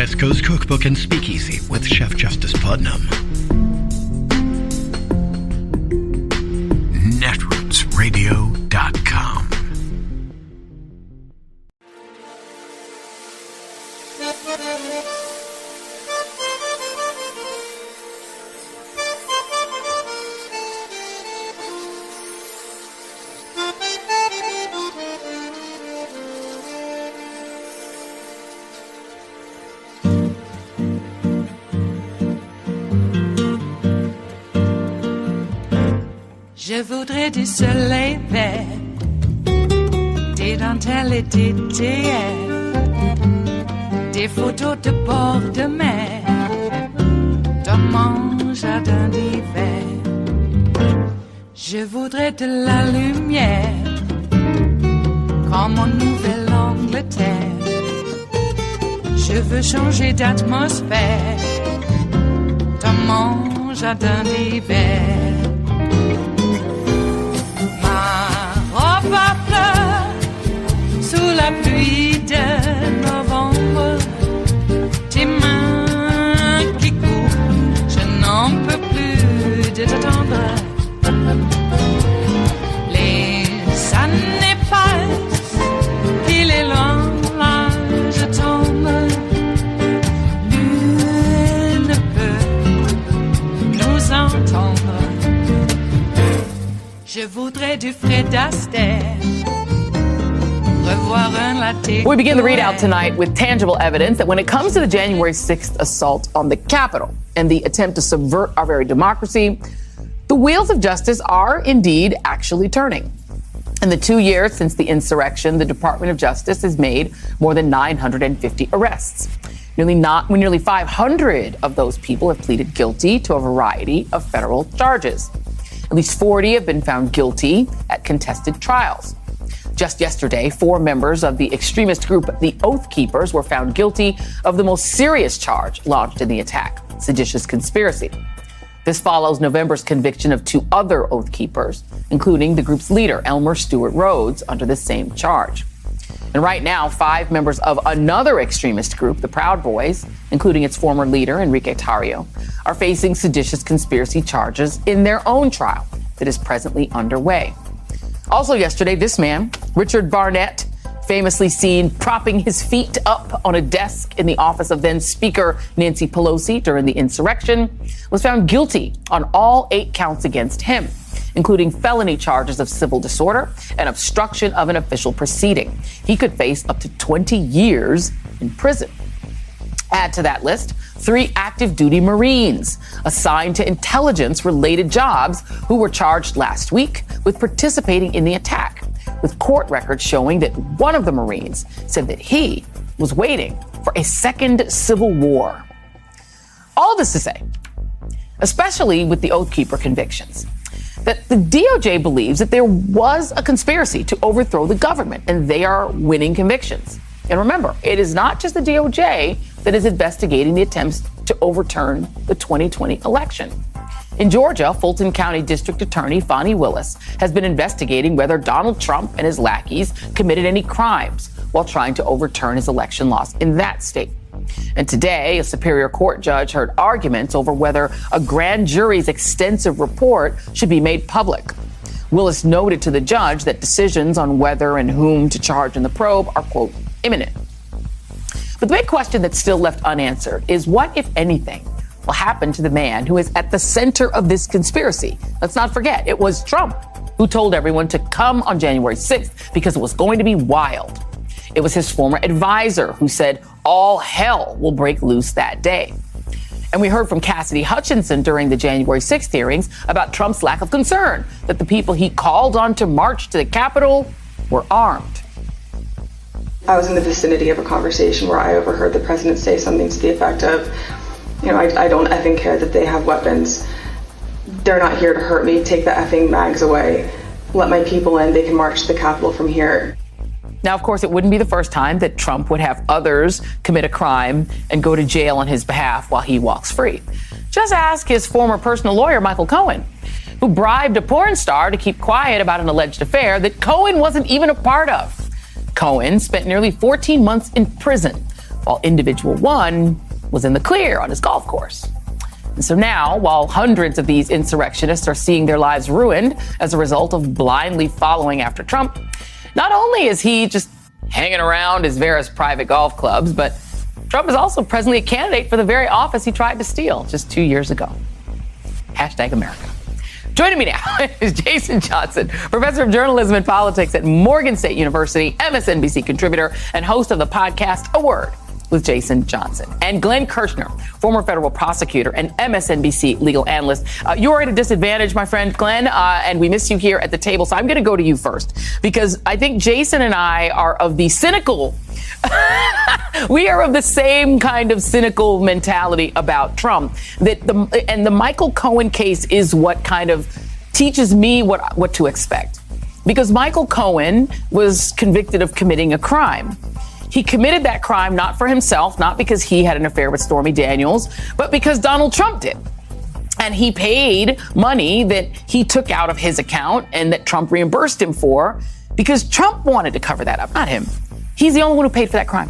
West Coast Cookbook and Speakeasy with Chef Justice Putnam. Netrootsradio.com. Je voudrais du soleil vert, des dentelles et des théières, des photos de bord de mer, dans mon jardin d'hiver. Je voudrais de la lumière, comme en Nouvelle-Angleterre. Je veux changer d'atmosphère, dans mon jardin d'hiver. Ma fleur sous la pluie de novembre, tes mains qui courent, je n'en peux plus de t'attendre. Les années passent, il est loin, là je tombe. Nul ne peut nous entendre. Je voudrais du Fred Astaire. We begin the readout tonight with tangible evidence that when it comes to the January 6th assault on the Capitol and the attempt to subvert our very democracy, the wheels of justice are indeed actually turning. In the 2 years since the insurrection, the Department of Justice has made more than 950 arrests. Nearly 500 of those people have pleaded guilty to a variety of federal charges. At least 40 have been found guilty at contested trials. Just yesterday, 4 members of the extremist group, the Oath Keepers, were found guilty of the most serious charge launched in the attack, seditious conspiracy. This follows November's conviction of 2 other Oath Keepers, including the group's leader, Elmer Stewart Rhodes, under the same charge. And right now, 5 members of another extremist group, the Proud Boys, including its former leader, Enrique Tarrio, are facing seditious conspiracy charges in their own trial that is presently underway. Also yesterday, this man, Richard Barnett, famously seen propping his feet up on a desk in the office of then Speaker Nancy Pelosi during the insurrection, was found guilty on all 8 counts against him, including felony charges of civil disorder and obstruction of an official proceeding. He could face up to 20 years in prison. Add to that list 3 active duty Marines assigned to intelligence-related jobs who were charged last week with participating in the attack, with court records showing that one of the Marines said that he was waiting for a second civil war. All this to say, especially with the Oath Keeper convictions, that the DOJ believes that there was a conspiracy to overthrow the government, and they are winning convictions. And remember, it is not just the DOJ that is investigating the attempts to overturn the 2020 election. In Georgia, Fulton County District Attorney Fani Willis has been investigating whether Donald Trump and his lackeys committed any crimes while trying to overturn his election loss in that state. And today, a Superior Court judge heard arguments over whether a grand jury's extensive report should be made public. Willis noted to the judge that decisions on whether and whom to charge in the probe are, quote, imminent. But the big question that's still left unanswered is what, if anything, will happen to the man who is at the center of this conspiracy? Let's not forget, it was Trump who told everyone to come on January 6th because it was going to be wild. It was his former advisor who said all hell will break loose that day. And we heard from Cassidy Hutchinson during the January 6th hearings about Trump's lack of concern that the people he called on to march to the Capitol were armed. I was in the vicinity of a conversation where I overheard the president say something to the effect of, I don't effing care that they have weapons. They're not here to hurt me. Take the effing mags away. Let my people in. They can march to the Capitol from here. Now, of course, it wouldn't be the first time that Trump would have others commit a crime and go to jail on his behalf while he walks free. Just ask his former personal lawyer, Michael Cohen, who bribed a porn star to keep quiet about an alleged affair that Cohen wasn't even a part of. Cohen spent nearly 14 months in prison while individual one was in the clear on his golf course. And so now, while hundreds of these insurrectionists are seeing their lives ruined as a result of blindly following after Trump, not only is he just hanging around his various private golf clubs, but Trump is also presently a candidate for the very office he tried to steal just 2 years ago. Hashtag America. Joining me now is Jason Johnson, professor of journalism and politics at Morgan State University, MSNBC contributor, and host of the podcast A Word with Jason Johnson. And Glenn Kirshner, former federal prosecutor and MSNBC legal analyst. You are at a disadvantage, my friend Glenn, and we miss you here at the table. So I'm going to go to you first, because I think Jason and I are of the cynical we are of the same kind of cynical mentality about Trump. And the Michael Cohen case is what kind of teaches me what to expect. Because Michael Cohen was convicted of committing a crime. He committed that crime not for himself, not because he had an affair with Stormy Daniels, but because Donald Trump did. And he paid money that he took out of his account and that Trump reimbursed him for because Trump wanted to cover that up, not him. He's the only one who paid for that crime.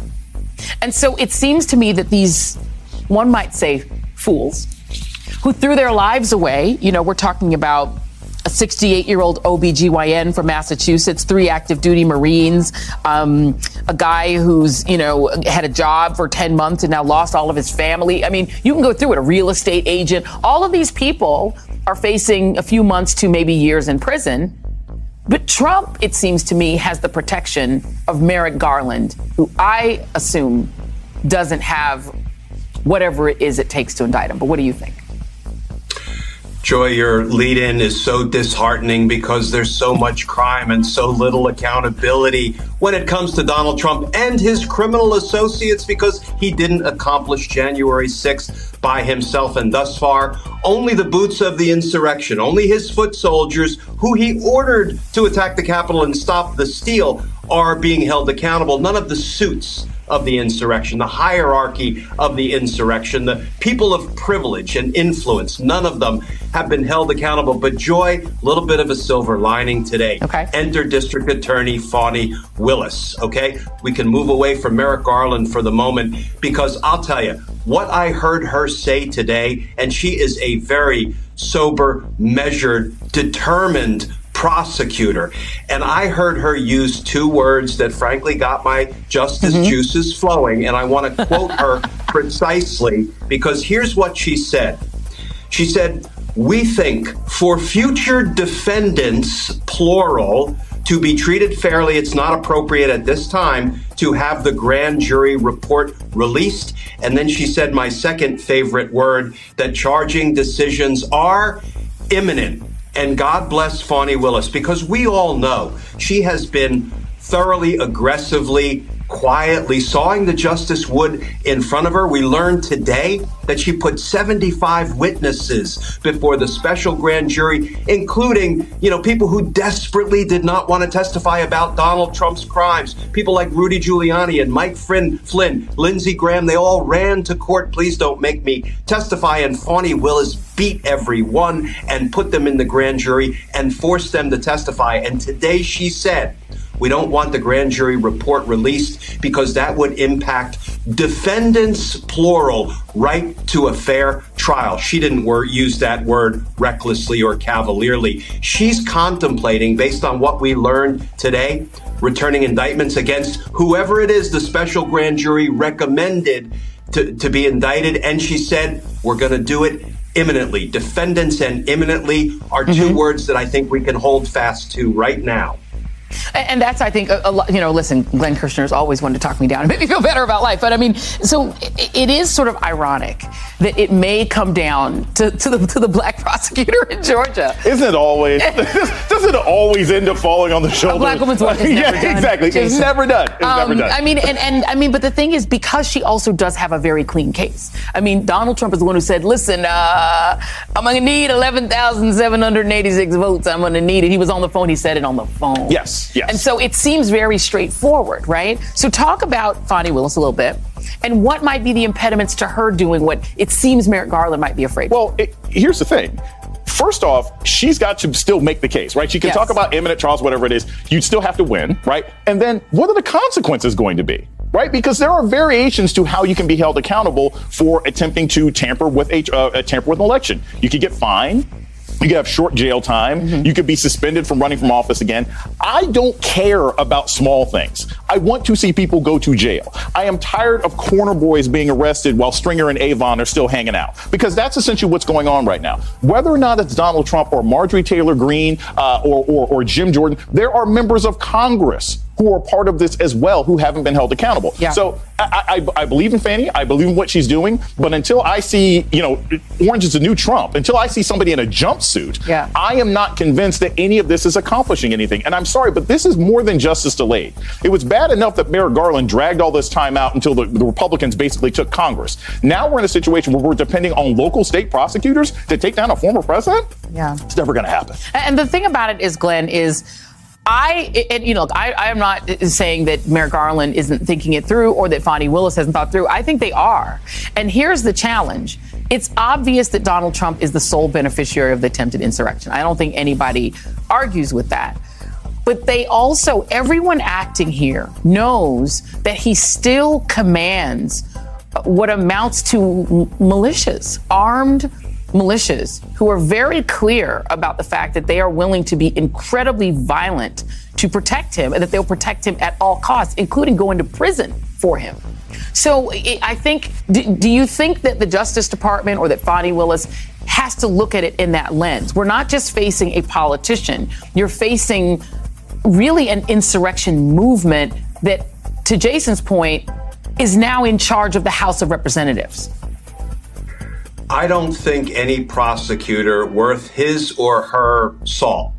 And so it seems to me that these, one might say, fools who threw their lives away, we're talking about a 68-year-old OBGYN from Massachusetts, 3 active duty Marines, a guy who's, had a job for 10 months and now lost all of his family. I mean, you can go through it, a real estate agent. All of these people are facing a few months to maybe years in prison. But Trump, it seems to me, has the protection of Merrick Garland, who I assume doesn't have whatever it is it takes to indict him. But what do you think? Joy, your lead-in is so disheartening because there's so much crime and so little accountability when it comes to Donald Trump and his criminal associates, because he didn't accomplish January 6th by himself. And thus far, only the boots of the insurrection, only his foot soldiers who he ordered to attack the Capitol and stop the steal are being held accountable. None of the suits of the insurrection, the hierarchy of the insurrection, the people of privilege and influence, none of them have been held accountable. But Joy, a little bit of a silver lining today. Okay. Enter District Attorney Fani Willis. Okay. We can move away from Merrick Garland for the moment, because I'll tell you what I heard her say today, and she is a very sober, measured, determined prosecutor. And I heard her use 2 words that frankly got my justice juices flowing. And I want to quote her precisely, because here's what she said. She said, "We think for future defendants, plural, to be treated fairly, it's not appropriate at this time to have the grand jury report released." And then she said my second favorite word, that charging decisions are imminent. And God bless Fani Willis, because we all know she has been thoroughly, aggressively, quietly sawing the justice wood in front of her. We learned today that she put 75 witnesses before the special grand jury, including, people who desperately did not want to testify about Donald Trump's crimes. People like Rudy Giuliani and Mike Flynn, Lindsey Graham, they all ran to court. Please don't make me testify. And Fani Willis beat everyone and put them in the grand jury and forced them to testify. And today she said, we don't want the grand jury report released because that would impact defendants, plural, right to a fair trial. She didn't use that word recklessly or cavalierly. She's contemplating, based on what we learned today, returning indictments against whoever it is the special grand jury recommended to be indicted. And she said, we're going to do it imminently. Defendants and imminently are 2 words that I think we can hold fast to right now. And that's, I think, a lot, listen, Glenn Kirshner's always wanted to talk me down and make me feel better about life. But I mean, so it is sort of ironic that it may come down to the black prosecutor in Georgia. Isn't it always? Doesn't it always end up falling on the shoulders? A black woman's work is never done. Exactly. Jason. It's never done. It's never done. I mean, but the thing is, because she also does have a very clean case. I mean, Donald Trump is the one who said, listen, I'm going to need 11,786 votes. I'm going to need it. He was on the phone. He said it on the phone. Yes. And so it seems very straightforward, right? So talk about Fani Willis a little bit and what might be the impediments to her doing what it seems Merrick Garland might be afraid of. Well, here's the thing. First off, she's got to still make the case, right? She can talk about imminent trials, whatever it is. You'd still have to win, right? And then what are the consequences going to be? right? Because there are variations to how you can be held accountable for attempting to tamper with an election. You could get fined. You could have short jail time. You could be suspended from running from office again. I don't care about small things. I want to see people go to jail. I am tired of corner boys being arrested while Stringer and Avon are still hanging out, because that's essentially what's going on right now. Whether or not it's Donald Trump or Marjorie Taylor Greene or Jim Jordan, there are members of Congress who are part of this as well who haven't been held accountable. Yeah. So I believe in Fannie. I believe in what she's doing. But until I see, Orange is the new Trump, until I see somebody in a jumpsuit, I am not convinced that any of this is accomplishing anything. And I'm sorry, but this is more than justice delayed. It was bad enough that Merrick Garland dragged all this time out until the Republicans basically took Congress. Now we're in a situation where we're depending on local state prosecutors to take down a former president? Yeah. It's never going to happen. And the thing about it is, Glenn, I am not saying that Merrick Garland isn't thinking it through or that Fonnie Willis hasn't thought through. I think they are. And here's the challenge. It's obvious that Donald Trump is the sole beneficiary of the attempted insurrection. I don't think anybody argues with that. But everyone acting here knows that he still commands what amounts to militias, armed militias, who are very clear about the fact that they are willing to be incredibly violent to protect him, and that they'll protect him at all costs, including going to prison for him. So I think, do you think that the Justice Department or that Fonnie Willis has to look at it in that lens? We're not just facing a politician. You're facing really an insurrection movement that, to Jason's point, is now in charge of the House of Representatives. I don't think any prosecutor worth his or her salt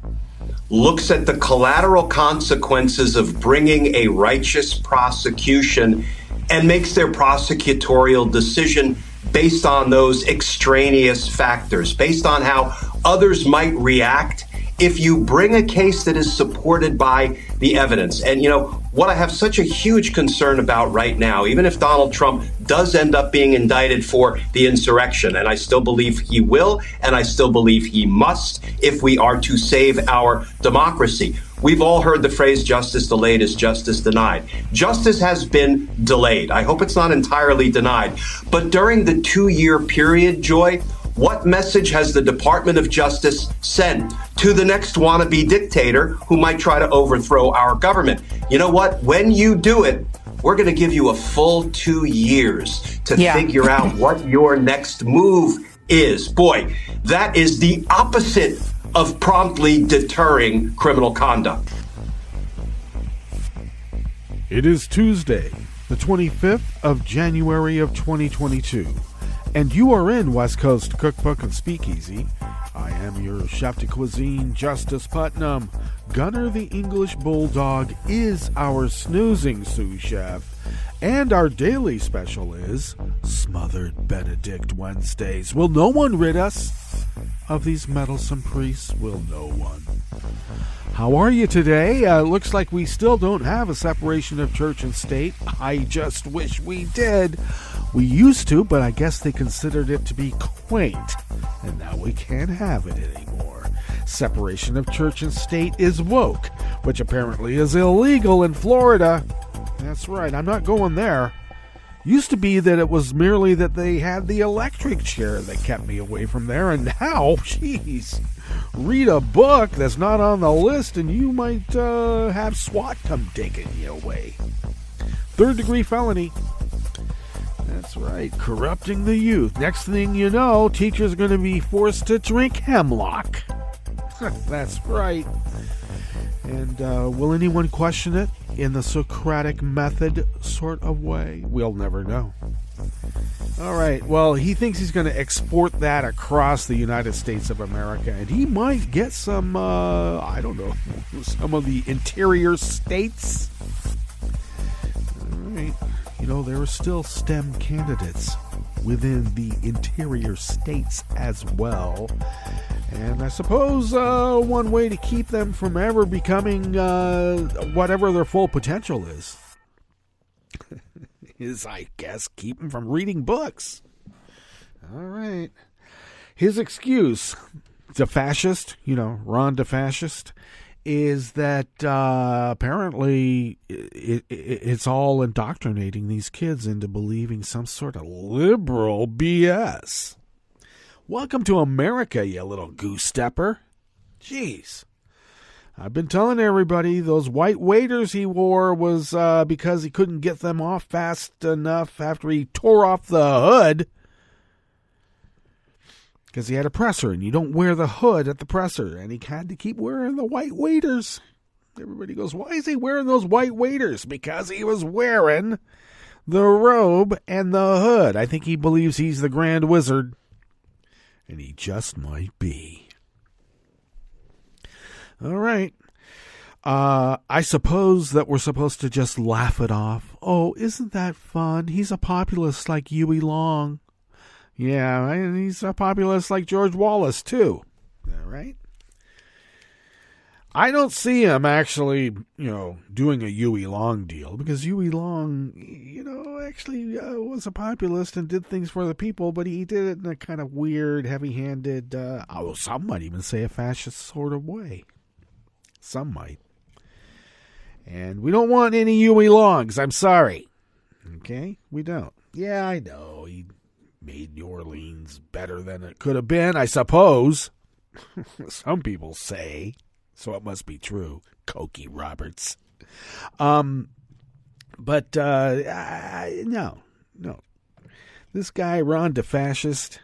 looks at the collateral consequences of bringing a righteous prosecution and makes their prosecutorial decision based on those extraneous factors, based on how others might react if you bring a case that is supported by the evidence. And, what I have such a huge concern about right now, even if Donald Trump does end up being indicted for the insurrection, and I still believe he will, and I still believe he must, if we are to save our democracy. We've all heard the phrase justice delayed is justice denied. Justice has been delayed. I hope it's not entirely denied. But during the 2-year period, Joy, what message has the Department of Justice sent to the next wannabe dictator who might try to overthrow our government? You know what? When you do it, we're going to give you a full 2 years to figure out what your next move is. Boy, that is the opposite of promptly deterring criminal conduct. It is Tuesday, the 25th of January of 2022. And you are in West Coast Cookbook and Speakeasy. I am your chef de cuisine, Justice Putnam. Gunner the English Bulldog is our snoozing sous chef. And our daily special is Smothered Benedict Wednesdays. Will no one rid us of these meddlesome priests? Will no one? How are you today? Looks like we still don't have a separation of church and state. I just wish we did. We used to, but I guess they considered it to be quaint, and now we can't have it anymore. Separation of church and state is woke, which apparently is illegal in Florida. That's right, I'm not going there. Used to be that it was merely that they had the electric chair that kept me away from there, and now, jeez, read a book that's not on the list and you might have SWAT come taking you away. 3rd-degree felony. That's right, corrupting the youth. Next thing you know, teachers are going to be forced to drink hemlock. That's right. And will anyone question it in the Socratic method sort of way? We'll never know. All right, well, he thinks he's going to export that across the United States of America, and he might get some, some of the interior states. All right. There are still STEM candidates within the interior states as well. And I suppose one way to keep them from ever becoming whatever their full potential is, I guess, keep them from reading books. All right. His excuse, the fascist, Ron DeFascist, is that apparently it's all indoctrinating these kids into believing some sort of liberal BS. Welcome to America, you little goose stepper. Jeez. I've been telling everybody those white waders he wore was because he couldn't get them off fast enough after he tore off the hood. Because he had a presser, and you don't wear the hood at the presser. And he had to keep wearing the white waders. Everybody goes, why is he wearing those white waders? Because he was wearing the robe and the hood. I think he believes he's the Grand Wizard. And he just might be. All right. I suppose that we're supposed to just laugh it off. Oh, isn't that fun? He's a populist like Huey Long. Yeah, and he's a populist like George Wallace, too. All right? I don't see him actually, doing a Huey Long deal, because Huey Long, actually was a populist and did things for the people, but he did it in a kind of weird, heavy-handed, some might even say a fascist sort of way. Some might. And we don't want any Huey Longs, I'm sorry. Okay? We don't. Yeah, I know, he made New Orleans better than it could have been, I suppose. Some people say, so it must be true. Cokie Roberts. But no. This guy, Ron DeFascist,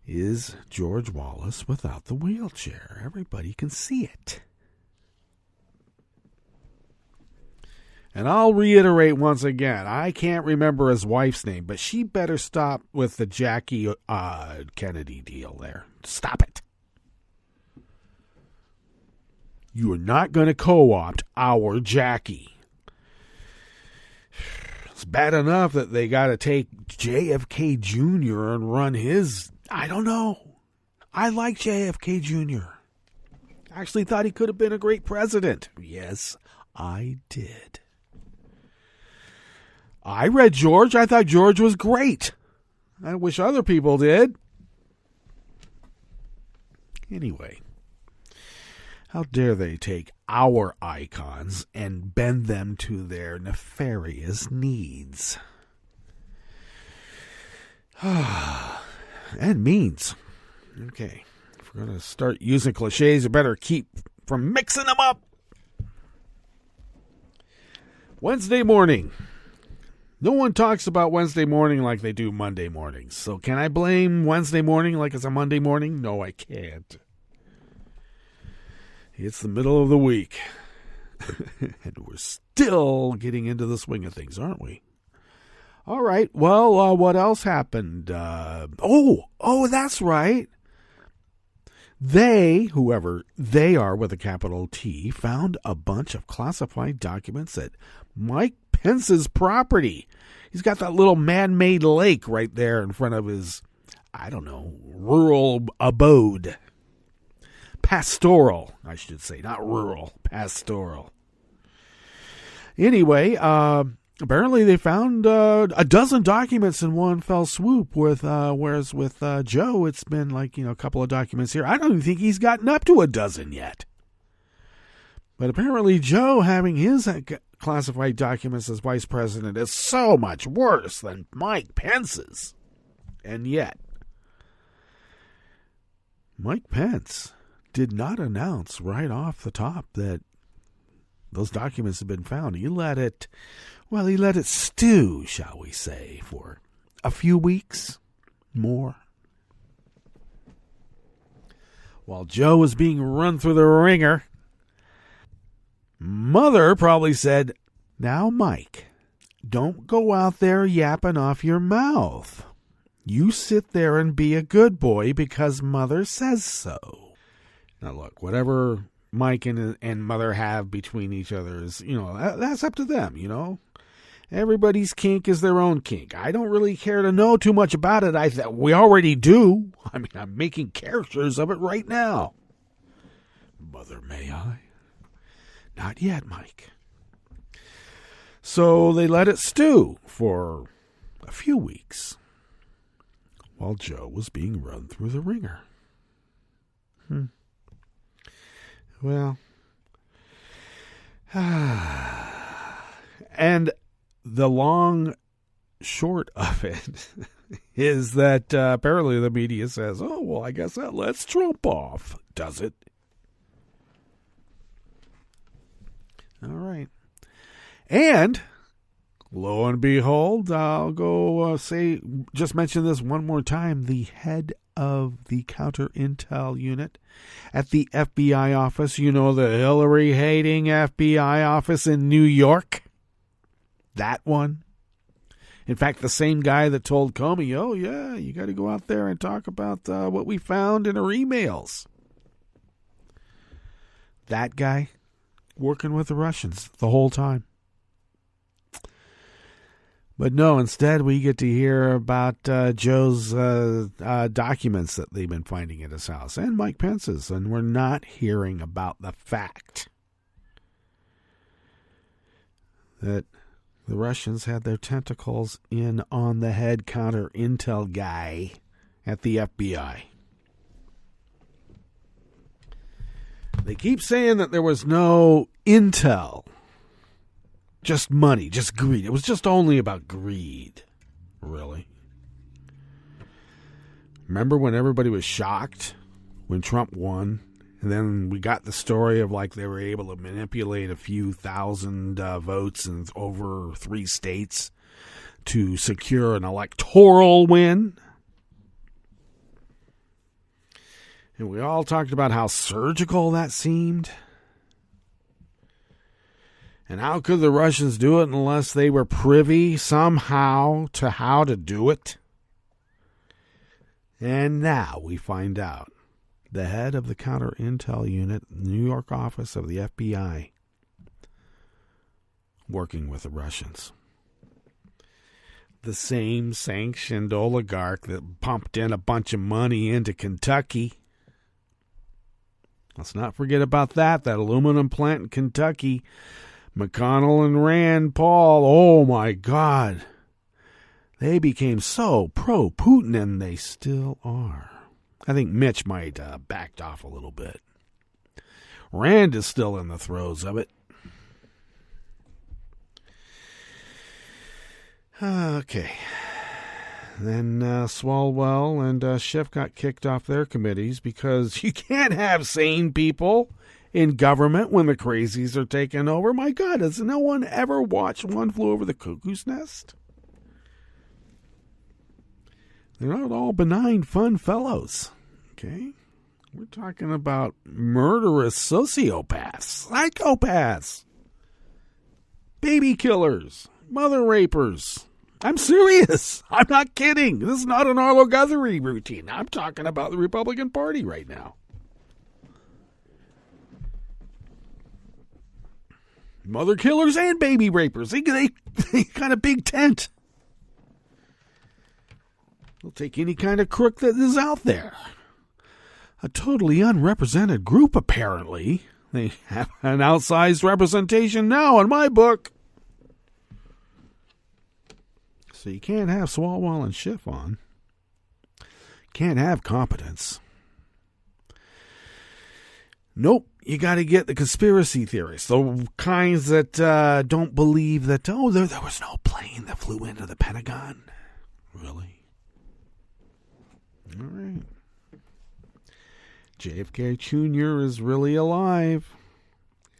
is George Wallace without the wheelchair. Everybody can see it. And I'll reiterate once again, I can't remember his wife's name, but she better stop with the Jackie Kennedy deal there. Stop it. You are not going to co-opt our Jackie. It's bad enough that they got to take JFK Jr. and run his... I don't know. I like JFK Jr. I actually thought he could have been a great president. Yes, I did. I read George. I thought George was great. I wish other people did. Anyway, how dare they take our icons and bend them to their nefarious needs? And means. Okay, if we're going to start using cliches, you better keep from mixing them up. Wednesday morning. No one talks about Wednesday morning like they do Monday mornings. So can I blame Wednesday morning like it's a Monday morning? No, I can't. It's the middle of the week. And we're still getting into the swing of things, aren't we? All right. Well, what else happened? Oh, that's right. They, whoever they are with a capital T, found a bunch of classified documents at Mike Pence's property. He's got that little man-made lake right there in front of his, rural abode. Pastoral, I should say, not rural, pastoral. Anyway, apparently they found a dozen documents in one fell swoop, whereas with Joe, it's been a couple of documents here. I don't even think he's gotten up to a dozen yet. But apparently Joe having his classified documents as vice president is so much worse than Mike Pence's. And yet, Mike Pence did not announce right off the top that those documents have been found. He let it stew, shall we say, for a few weeks more. While Joe was being run through the ringer, Mother probably said, "Now, Mike, don't go out there yapping off your mouth. You sit there and be a good boy because Mother says so." Now, look, whatever Mike and Mother have between each other is, that's up to them, Everybody's kink is their own kink. I don't really care to know too much about it. We already do. I'm making characters of it right now. Mother, may I? Not yet, Mike. So they let it stew for a few weeks while Joe was being run through the ringer. Well, And the long short of it is that apparently the media says, oh, well, I guess that lets Trump off. Does it? All right. And lo and behold, I'll go just mention this one more time. The head of the counter intel unit at the FBI office, you know, the Hillary-hating FBI office in New York. That one. In fact, the same guy that told Comey, oh, yeah, you got to go out there and talk about what we found in her emails. That guy working with the Russians the whole time. But no, instead we get to hear about Joe's documents that they've been finding at his house and Mike Pence's, and we're not hearing about the fact that the Russians had their tentacles in on the head counter intel guy at the FBI. They keep saying that there was no intel. Just money, just greed. It was just only about greed. Really? Remember when everybody was shocked when Trump won? And then we got the story of like they were able to manipulate a few thousand votes in over 3 states to secure an electoral win. And we all talked about how surgical that seemed. And how could the Russians do it unless they were privy somehow to how to do it? And now we find out. The head of the counter intel unit, New York office of the FBI, working with the Russians. The same sanctioned oligarch that pumped in a bunch of money into Kentucky. Let's not forget about that aluminum plant in Kentucky. McConnell and Rand Paul, oh my God. They became so pro-Putin, and they still are. I think Mitch might have backed off a little bit. Rand is still in the throes of it. Okay. Then Swalwell and Schiff got kicked off their committees because you can't have sane people in government when the crazies are taking over. My God, has no one ever watched One Flew Over the Cuckoo's Nest? They're not all benign, fun fellows. Okay? We're talking about murderous sociopaths, psychopaths, baby killers, mother rapers. I'm serious. I'm not kidding. This is not an Arlo Guthrie routine. I'm talking about the Republican Party right now. Mother killers and baby rapers. They got a big tent. They'll take any kind of crook that is out there. A totally unrepresented group, apparently. They have an outsized representation now in my book. So you can't have Swalwell and Schiff on. Can't have competence. Nope, you got to get the conspiracy theorists, the kinds that don't believe that, there was no plane that flew into the Pentagon. Really? All right. JFK Jr. is really alive,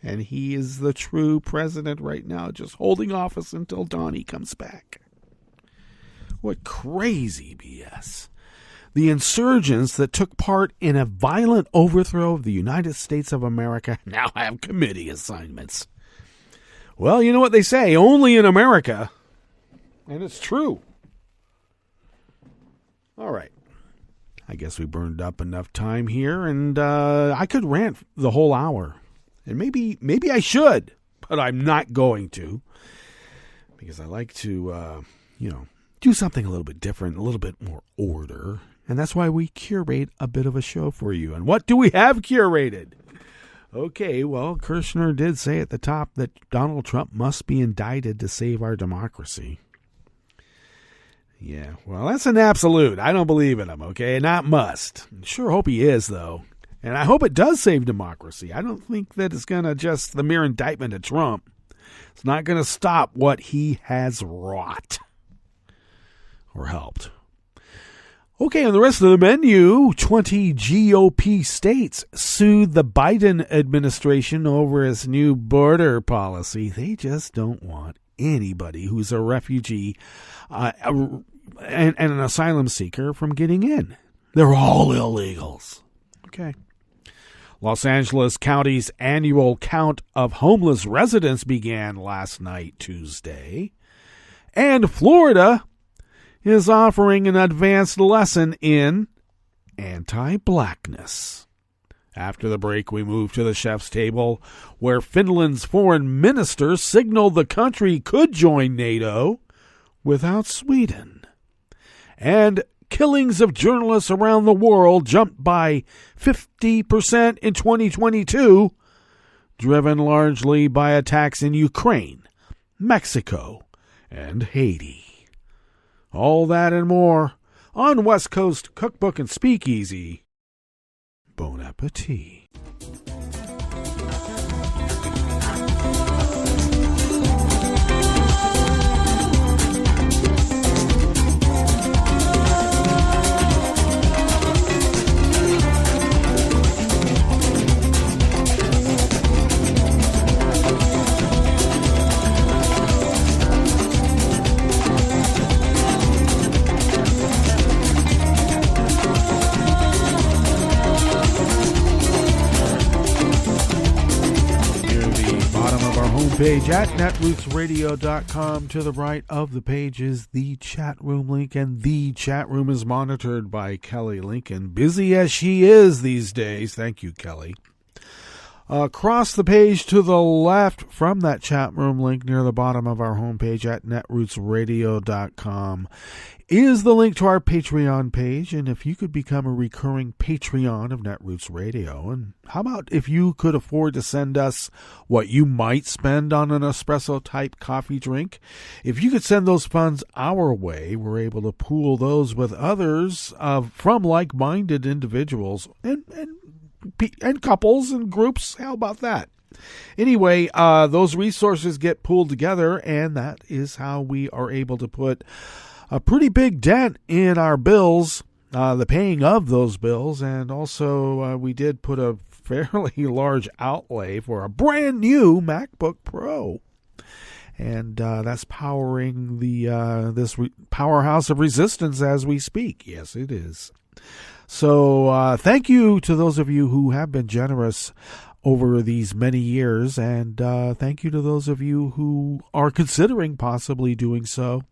and he is the true president right now, just holding office until Donnie comes back. What crazy BS. The insurgents that took part in a violent overthrow of the United States of America now have committee assignments. Well, you know what they say, only in America. And it's true. All right. I guess we burned up enough time here, and I could rant the whole hour. And maybe I should, but I'm not going to. Because I like to, do something a little bit different, a little bit more order. And that's why we curate a bit of a show for you. And what do we have curated? Okay, well, Kirshner did say at the top that Donald Trump must be indicted to save our democracy. Yeah, well, that's an absolute. I don't believe in him, okay? Not must. Sure hope he is, though. And I hope it does save democracy. I don't think that it's going to just the mere indictment of Trump. It's not going to stop what he has wrought or helped. Okay, on the rest of the menu, 20 GOP states sued the Biden administration over its new border policy. They just don't want anybody who's a refugee and an asylum seeker from getting in. They're all illegals. Okay. Los Angeles County's annual count of homeless residents began last night, Tuesday. And Florida is offering an advanced lesson in anti-blackness. After the break, we move to the chef's table, where Finland's foreign minister signaled the country could join NATO without Sweden. And killings of journalists around the world jumped by 50% in 2022, driven largely by attacks in Ukraine, Mexico, and Haiti. All that and more on West Coast Cookbook and Speakeasy. Bon appetit. Page at netrootsradio.com. To the right of the page is the chat room link, and the chat room is monitored by Kelly Lincoln, busy as she is these days. Thank you, Kelly. Across the page to the left from that chat room link near the bottom of our homepage at netrootsradio.com is the link to our Patreon page. And if you could become a recurring Patreon of Netroots Radio, and how about if you could afford to send us what you might spend on an espresso-type coffee drink? If you could send those funds our way, we're able to pool those with others from like-minded individuals and couples and groups. How about that? Anyway, those resources get pooled together, and that is how we are able to put a pretty big dent in our bills, the paying of those bills, and also we did put a fairly large outlay for a brand new MacBook Pro, and that's powering this powerhouse of resistance as we speak. Yes, it is. So thank you to those of you who have been generous over these many years, and thank you to those of you who are considering possibly doing so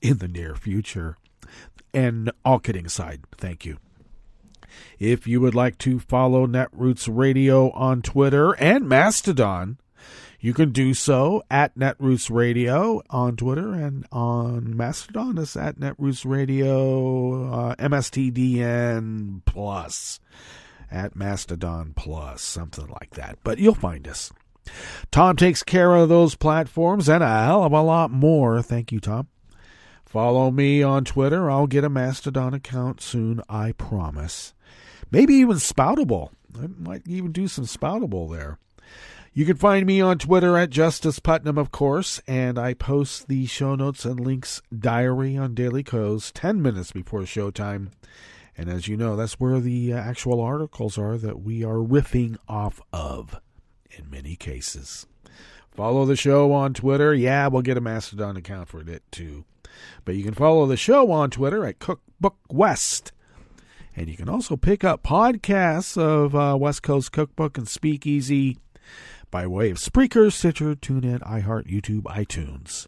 in the near future. And all kidding aside, thank you. If you would like to follow Netroots Radio on Twitter and Mastodon, you can do so at Netroots Radio on Twitter, and on Mastodon it's at Netroots Radio MSTDN Plus, at Mastodon Plus, something like that. But you'll find us. Tom takes care of those platforms and a hell of a lot more. Thank you, Tom. Follow me on Twitter. I'll get a Mastodon account soon, I promise. Maybe even Spoutable. I might even do some Spoutable there. You can find me on Twitter at Justice Putnam, of course, and I post the show notes and links diary on Daily Kos 10 minutes before showtime. And as you know, that's where the actual articles are that we are riffing off of in many cases. Follow the show on Twitter. Yeah, we'll get a Mastodon account for it too. But you can follow the show on Twitter at Cookbook West. And you can also pick up podcasts of West Coast Cookbook and Speakeasy by way of Spreaker, Stitcher, TuneIn, iHeart, YouTube, iTunes,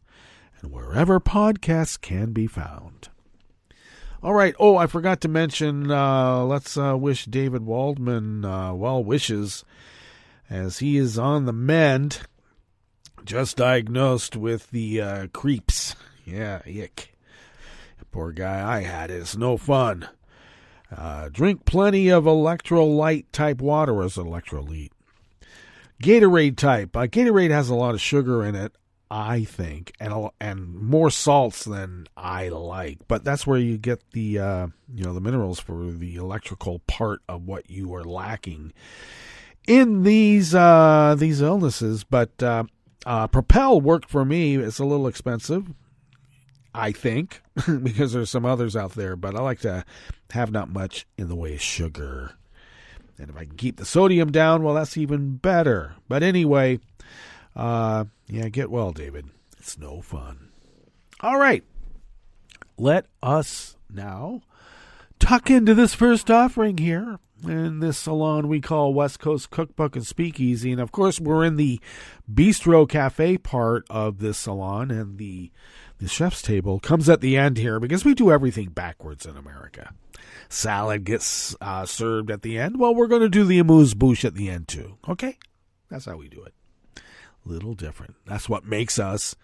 and wherever podcasts can be found. All right. Oh, I forgot to mention, let's wish David Waldman well wishes as he is on the mend, just diagnosed with the creeps. Yeah, ick. Poor guy, I had it. It's no fun. Drink plenty of electrolyte type water, as electrolyte. Gatorade type. Gatorade has a lot of sugar in it, I think, and more salts than I like, but that's where you get the the minerals for the electrical part of what you are lacking in these illnesses. But Propel worked for me. It's a little expensive, I think, because there's some others out there, but I like to have not much in the way of sugar. And if I can keep the sodium down, well, that's even better. But anyway, get well, David. It's no fun. All right. Let us now tuck into this first offering here in this salon we call West Coast Cookbook and Speakeasy. And, of course, we're in the Bistro Cafe part of this salon, and the chef's table comes at the end here because we do everything backwards in America. Salad gets served at the end. Well, we're going to do the amuse-bouche at the end, too. Okay? That's how we do it. Little different. That's what makes us,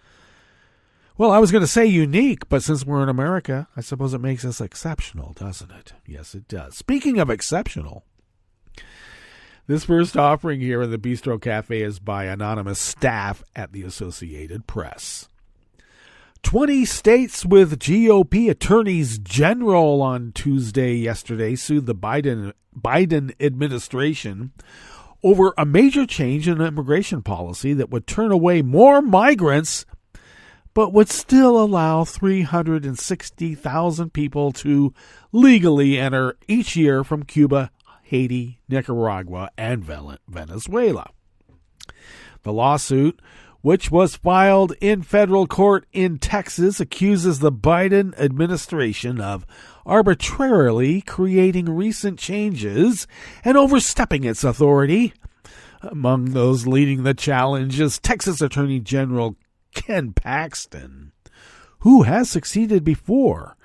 well, I was going to say unique, but since we're in America, I suppose it makes us exceptional, doesn't it? Yes, it does. Speaking of exceptional, this first offering here in the Bistro Cafe is by anonymous staff at the Associated Press. 20 states with GOP attorneys general on yesterday sued the Biden administration over a major change in immigration policy that would turn away more migrants but would still allow 360,000 people to legally enter each year from Cuba, Haiti, Nicaragua, and Venezuela. The lawsuit, which was filed in federal court in Texas, accuses the Biden administration of arbitrarily creating recent changes and overstepping its authority. Among those leading the challenge is Texas Attorney General Ken Paxton, who has succeeded before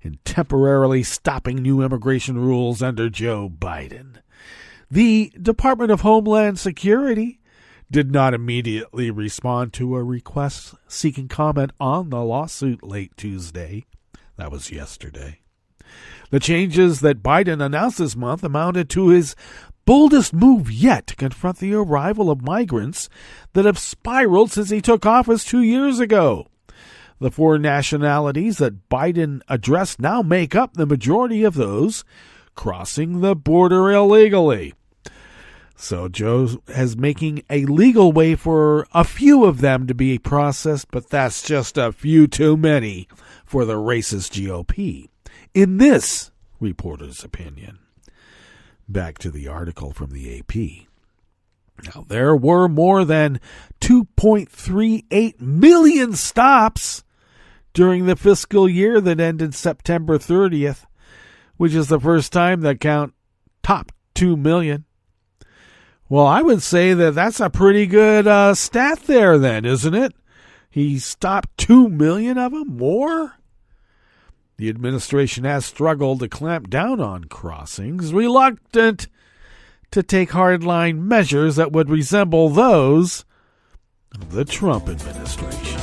in temporarily stopping new immigration rules under Joe Biden. The Department of Homeland Security did not immediately respond to a request seeking comment on the lawsuit late Tuesday. That was yesterday. The changes that Biden announced this month amounted to his boldest move yet to confront the arrival of migrants that have spiraled since he took office 2 years ago. The 4 nationalities that Biden addressed now make up the majority of those crossing the border illegally. So Joe is making a legal way for a few of them to be processed, but that's just a few too many for the racist GOP, in this reporter's opinion. Back to the article from the AP. Now, there were more than 2.38 million stops during the fiscal year that ended September 30th, which is the first time that count topped 2 million. Well, I would say that that's a pretty good stat there then, isn't it? He stopped 2 million of them? More? The administration has struggled to clamp down on crossings, reluctant to take hardline measures that would resemble those of the Trump administration.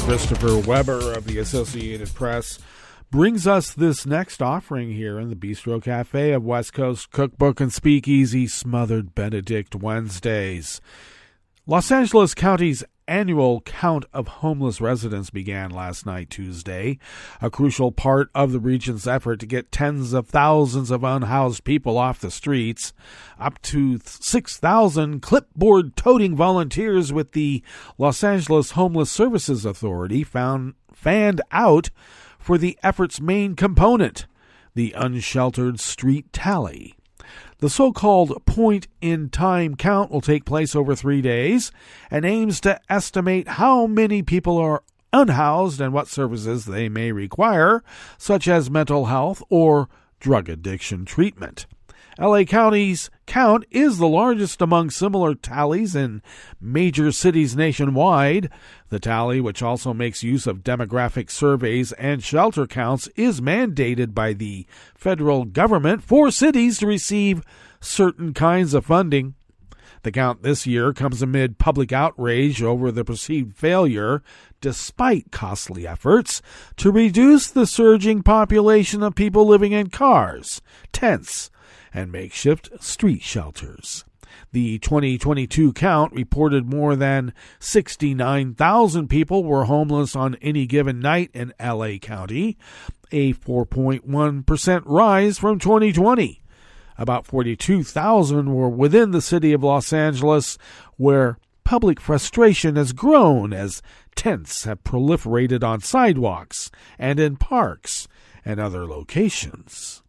Christopher Weber of the Associated Press brings us this next offering here in the Bistro Cafe of West Coast Cookbook and Speakeasy, Smothered Benedict Wednesdays. Los Angeles County's annual count of homeless residents began last night, Tuesday, a crucial part of the region's effort to get tens of thousands of unhoused people off the streets. Up to 6,000 clipboard-toting volunteers with the Los Angeles Homeless Services Authority fanned out for the effort's main component, the unsheltered street tally. The so-called point-in-time count will take place over 3 days and aims to estimate how many people are unhoused and what services they may require, such as mental health or drug addiction treatment. LA County's count is the largest among similar tallies in major cities nationwide. The tally, which also makes use of demographic surveys and shelter counts, is mandated by the federal government for cities to receive certain kinds of funding. The count this year comes amid public outrage over the perceived failure, despite costly efforts, to reduce the surging population of people living in cars, tents, and makeshift street shelters. The 2022 count reported more than 69,000 people were homeless on any given night in LA County, a 4.1% rise from 2020. About 42,000 were within the city of Los Angeles, where public frustration has grown as tents have proliferated on sidewalks and in parks and other locations.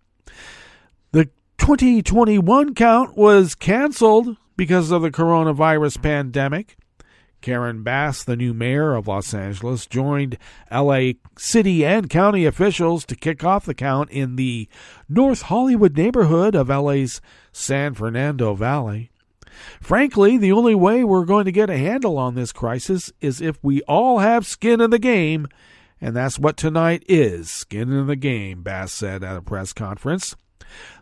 The 2021 count was canceled because of the coronavirus pandemic. Karen Bass, the new mayor of Los Angeles, joined LA city and county officials to kick off the count in the North Hollywood neighborhood of LA's San Fernando Valley. Frankly, the only way we're going to get a handle on this crisis is if we all have skin in the game, and that's what tonight is, skin in the game, Bass said at a press conference.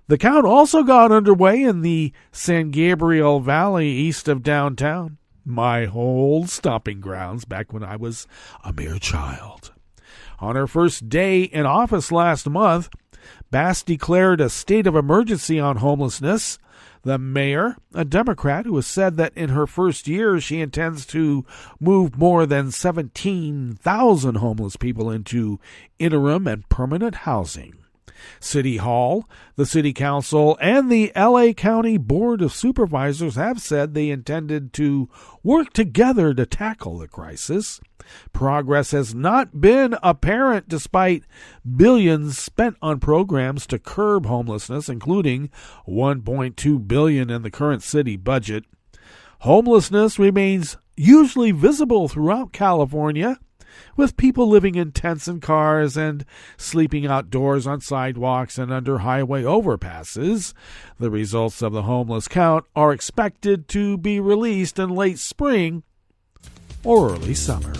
The count also got underway in the San Gabriel Valley east of downtown, my old stomping grounds back when I was a mere child. On her first day in office last month, Bass declared a state of emergency on homelessness. The mayor, a Democrat who has said that in her first year she intends to move more than 17,000 homeless people into interim and permanent housing. City Hall, the City Council, and the LA County Board of Supervisors have said they intended to work together to tackle the crisis. Progress has not been apparent despite billions spent on programs to curb homelessness, including $1.2 billion in the current city budget. Homelessness remains usually visible throughout California, with people living in tents and cars and sleeping outdoors on sidewalks and under highway overpasses. The results of the homeless count are expected to be released in late spring or early summer.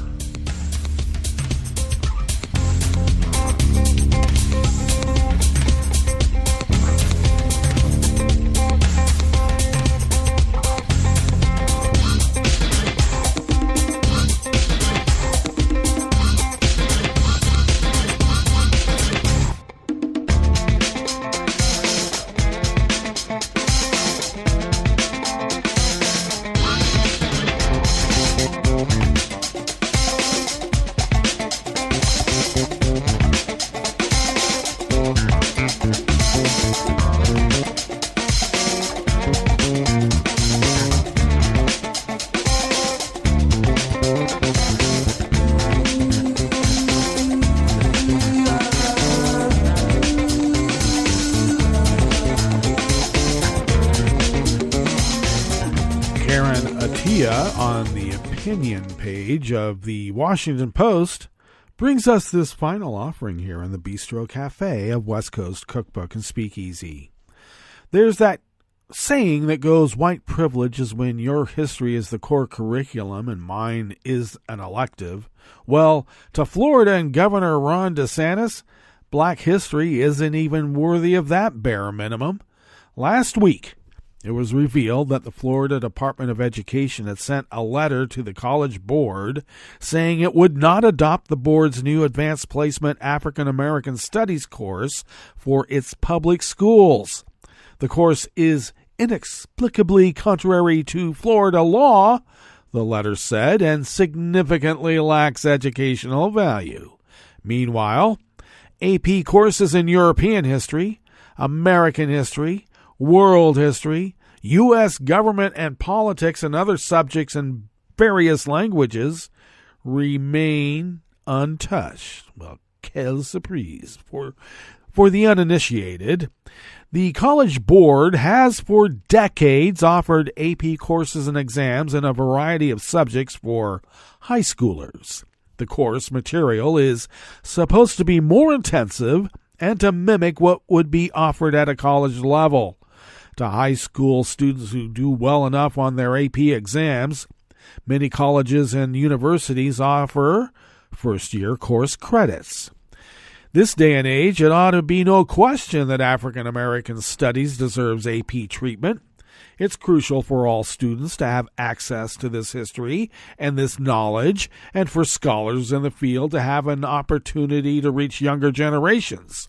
On the opinion page of the Washington Post brings us this final offering here in the Bistro Cafe of West Coast Cookbook and Speakeasy. There's that saying that goes, white privilege is when your history is the core curriculum and mine is an elective. Well, to Florida and Governor Ron DeSantis, black history isn't even worthy of that bare minimum. Last week, it was revealed that the Florida Department of Education had sent a letter to the College Board saying it would not adopt the board's new Advanced Placement African American Studies course for its public schools. The course is inexplicably contrary to Florida law, the letter said, and significantly lacks educational value. Meanwhile, AP courses in European history, American history, world history, U.S. government and politics, and other subjects in various languages remain untouched. Well, quelle surprise for the uninitiated. The College Board has for decades offered AP courses and exams in a variety of subjects for high schoolers. The course material is supposed to be more intensive and to mimic what would be offered at a college level. to high school students who do well enough on their AP exams. Many colleges and universities offer first-year course credits. This day and age, it ought to be no question that African American studies deserves AP treatment. It's crucial for all students to have access to this history and this knowledge, and for scholars in the field to have an opportunity to reach younger generations.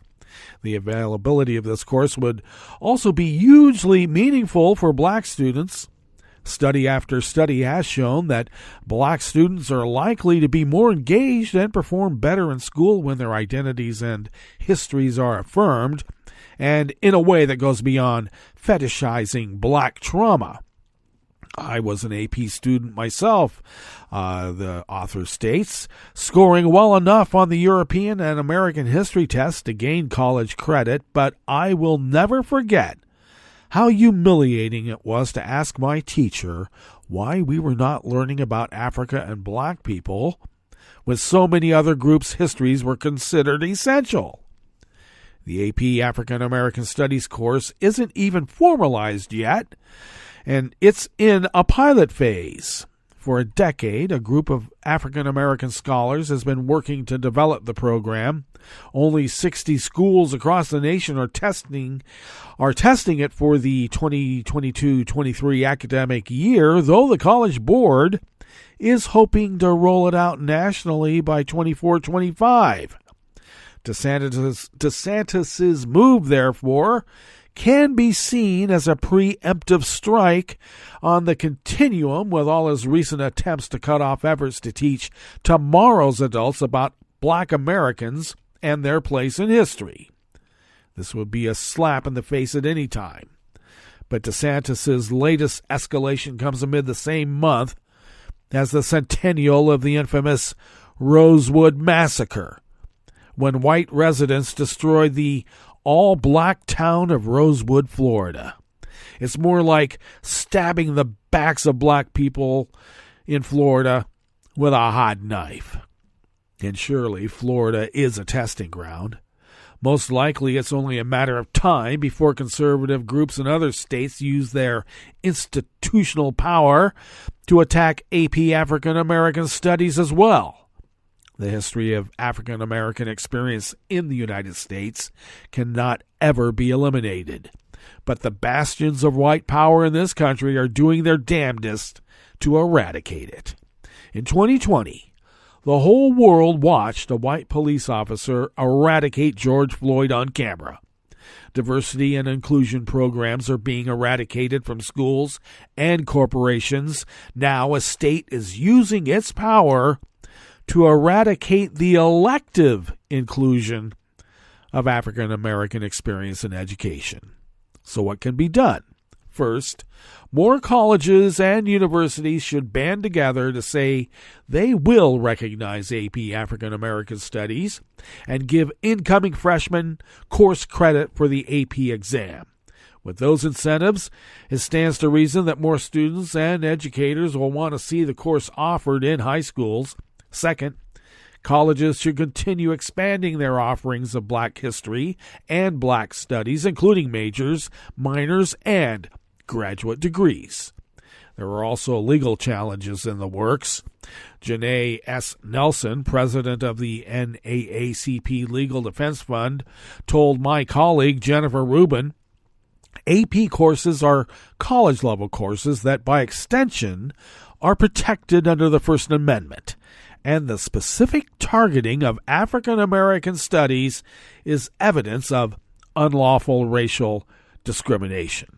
The availability of this course would also be hugely meaningful for black students. Study after study has shown that black students are likely to be more engaged and perform better in school when their identities and histories are affirmed, and in a way that goes beyond fetishizing black trauma. I was an AP student myself, the author states, scoring well enough on the European and American history tests to gain college credit, but I will never forget how humiliating it was to ask my teacher why we were not learning about Africa and black people when so many other groups' histories were considered essential. The AP African American Studies course isn't even formalized yet, and it's in a pilot phase. For a decade, a group of African American scholars has been working to develop the program. Only 60 schools across the nation are testing it for the 2022-23 academic year, though the College Board is hoping to roll it out nationally by 24-25. DeSantis's move, therefore, can be seen as a preemptive strike on the continuum with all his recent attempts to cut off efforts to teach tomorrow's adults about black Americans and their place in history. This would be a slap in the face at any time. But DeSantis's latest escalation comes amid the same month as the centennial of the infamous Rosewood Massacre, when white residents destroyed the all-black town of Rosewood, Florida. It's more like stabbing the backs of black people in Florida with a hot knife. And surely Florida is a testing ground. Most likely it's only a matter of time before conservative groups in other states use their institutional power to attack AP African American Studies as well. The history of African American experience in the United States cannot ever be eliminated. But the bastions of white power in this country are doing their damnedest to eradicate it. In 2020, the whole world watched a white police officer eradicate George Floyd on camera. Diversity and inclusion programs are being eradicated from schools and corporations. Now a state is using its power to eradicate the elective inclusion of African American experience in education. So what can be done? First, more colleges and universities should band together to say they will recognize AP African American Studies and give incoming freshmen course credit for the AP exam. With those incentives, it stands to reason that more students and educators will want to see the course offered in high schools. Second, colleges should continue expanding their offerings of black history and black studies, including majors, minors, and graduate degrees. There are also legal challenges in the works. Janae S. Nelson, president of the NAACP Legal Defense Fund, told my colleague Jennifer Rubin, AP courses are college-level courses that, by extension, are protected under the First Amendment, and the specific targeting of African American studies is evidence of unlawful racial discrimination.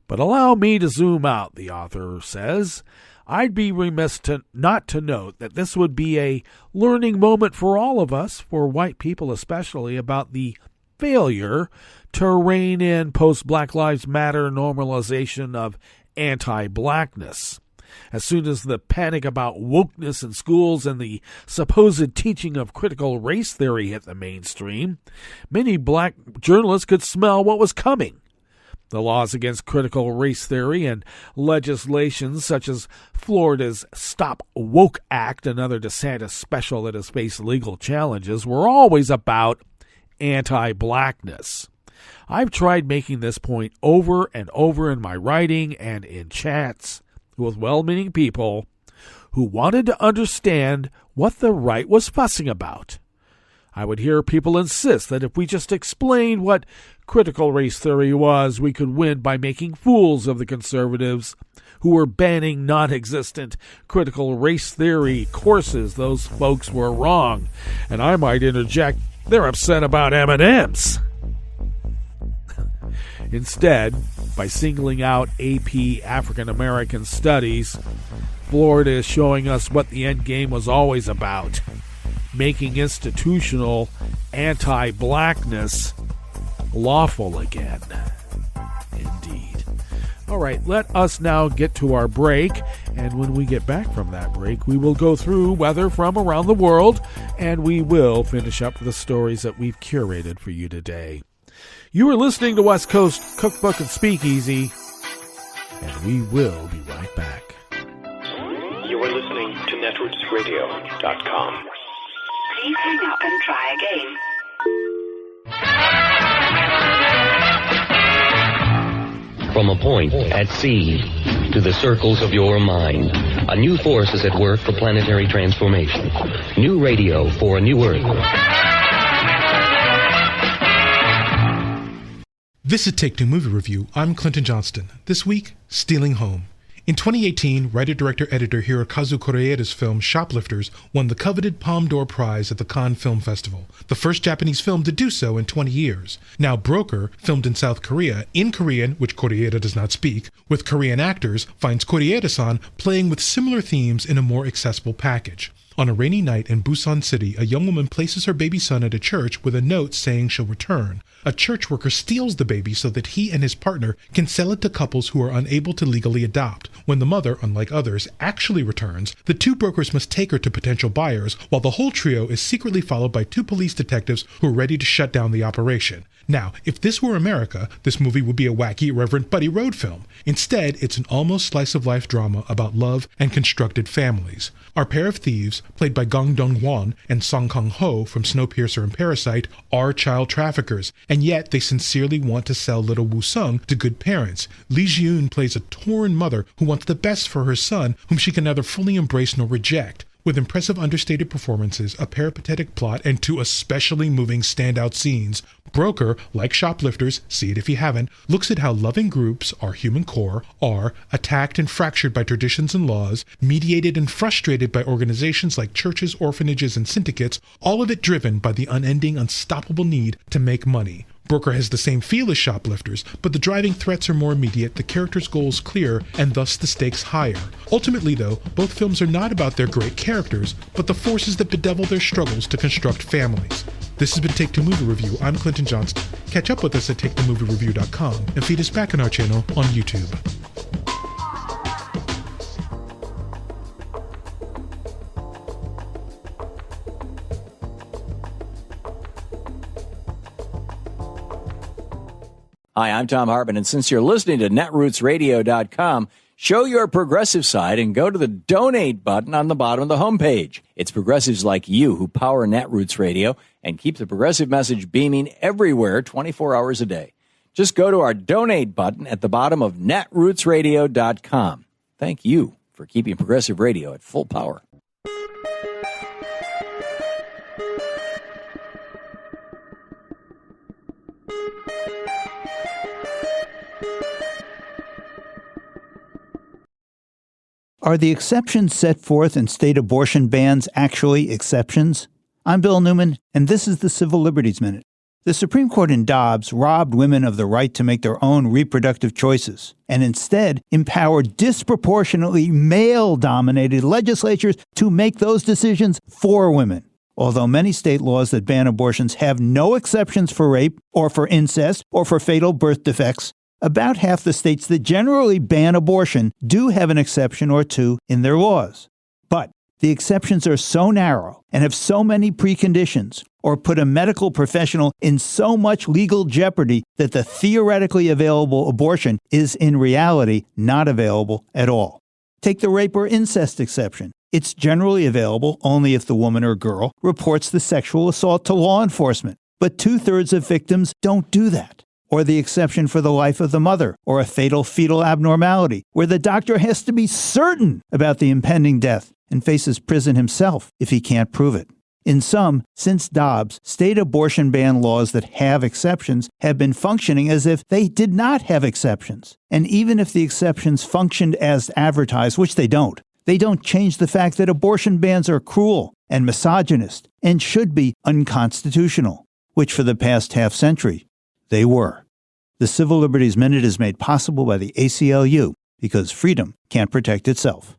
But allow me to zoom out, the author says. I'd be remiss not to note that this would be a learning moment for all of us, for white people especially, about the failure to rein in post-Black Lives Matter normalization of anti-blackness. As soon as the panic about wokeness in schools and the supposed teaching of critical race theory hit the mainstream, many black journalists could smell what was coming. The laws against critical race theory and legislation such as Florida's Stop Woke Act, another DeSantis special that has faced legal challenges, were always about anti-blackness. I've tried making this point over and over in my writing and in chats with well-meaning people who wanted to understand what the right was fussing about. I would hear people insist that if we just explained what critical race theory was, we could win by making fools of the conservatives who were banning non-existent critical race theory courses. Those folks were wrong. And I might interject, they're upset about M&Ms. Instead, by singling out AP African American Studies, Florida is showing us what the end game was always about: making institutional anti-blackness lawful again. Indeed. All right, let us now get to our break, and when we get back from that break, we will go through weather from around the world, and we will finish up the stories that we've curated for you today. You are listening to West Coast Cookbook and Speakeasy, and we will be right back. You are listening to netrootsradio.com. Please hang up and try again. From a point at sea to the circles of your mind, a new force is at work for planetary transformation. New radio for a new Earth. This is Take Two Movie Review. I'm Clinton Johnston. This week, Stealing Home. In 2018, writer-director-editor Hirokazu Koreeda's film Shoplifters won the coveted Palme d'Or Prize at the Cannes Film Festival, the first Japanese film to do so in 20 years. Now Broker, filmed in South Korea, in Korean, which Koreeda does not speak, with Korean actors, finds Koreeda-san playing with similar themes in a more accessible package. On a rainy night in Busan City, a young woman places her baby son at a church with a note saying she'll return. A church worker steals the baby so that he and his partner can sell it to couples who are unable to legally adopt. When the mother, unlike others, actually returns, the two brokers must take her to potential buyers, while the whole trio is secretly followed by two police detectives who are ready to shut down the operation. Now, if this were America, this movie would be a wacky, irreverent buddy road film. Instead, it's an almost slice-of-life drama about love and constructed families. Our pair of thieves, played by Gong Dong-won and Song Kang-ho from Snowpiercer and Parasite, are child traffickers, and yet they sincerely want to sell little Woo-sung to good parents. Lee Ji-yoon plays a torn mother who wants the best for her son, whom she can neither fully embrace nor reject. With impressive understated performances, a peripatetic plot, and two especially moving standout scenes, Broker, like Shoplifters, see it if you haven't, looks at how loving groups, our human core, are attacked and fractured by traditions and laws, mediated and frustrated by organizations like churches, orphanages, and syndicates, all of it driven by the unending, unstoppable need to make money. Broker has the same feel as Shoplifters, but the driving threats are more immediate, the characters' goals clearer, and thus the stakes higher. Ultimately, though, both films are not about their great characters, but the forces that bedevil their struggles to construct families. This has been Take Two Movie Review. I'm Clinton Johnston. Catch up with us at TakeTwoMovieReview.com and feed us back on our channel on YouTube. Hi, I'm Tom Hartman, and since you're listening to netrootsradio.com, show your progressive side and go to the donate button on the bottom of the homepage. It's progressives like you who power Netroots Radio and keep the progressive message beaming everywhere 24 hours a day. Just go to our donate button at the bottom of netrootsradio.com. Thank you for keeping progressive radio at full power. Are the exceptions set forth in state abortion bans actually exceptions? I'm Bill Newman, and this is the Civil Liberties Minute. The Supreme Court in Dobbs robbed women of the right to make their own reproductive choices, and instead empowered disproportionately male-dominated legislatures to make those decisions for women. Although many state laws that ban abortions have no exceptions for rape, or for incest, or for fatal birth defects, about half the states that generally ban abortion do have an exception or two in their laws. But the exceptions are so narrow and have so many preconditions, or put a medical professional in so much legal jeopardy that the theoretically available abortion is in reality not available at all. Take the rape or incest exception. It's generally available only if the woman or girl reports the sexual assault to law enforcement. But 2/3 of victims don't do that. or the exception for the life of the mother, or a fatal fetal abnormality, where the doctor has to be certain about the impending death and faces prison himself if he can't prove it. In sum, since Dobbs, state abortion ban laws that have exceptions have been functioning as if they did not have exceptions. And even if the exceptions functioned as advertised, which they don't change the fact that abortion bans are cruel and misogynist and should be unconstitutional, which for the past half-century, they were. The Civil Liberties Minute is made possible by the ACLU because freedom can't protect itself.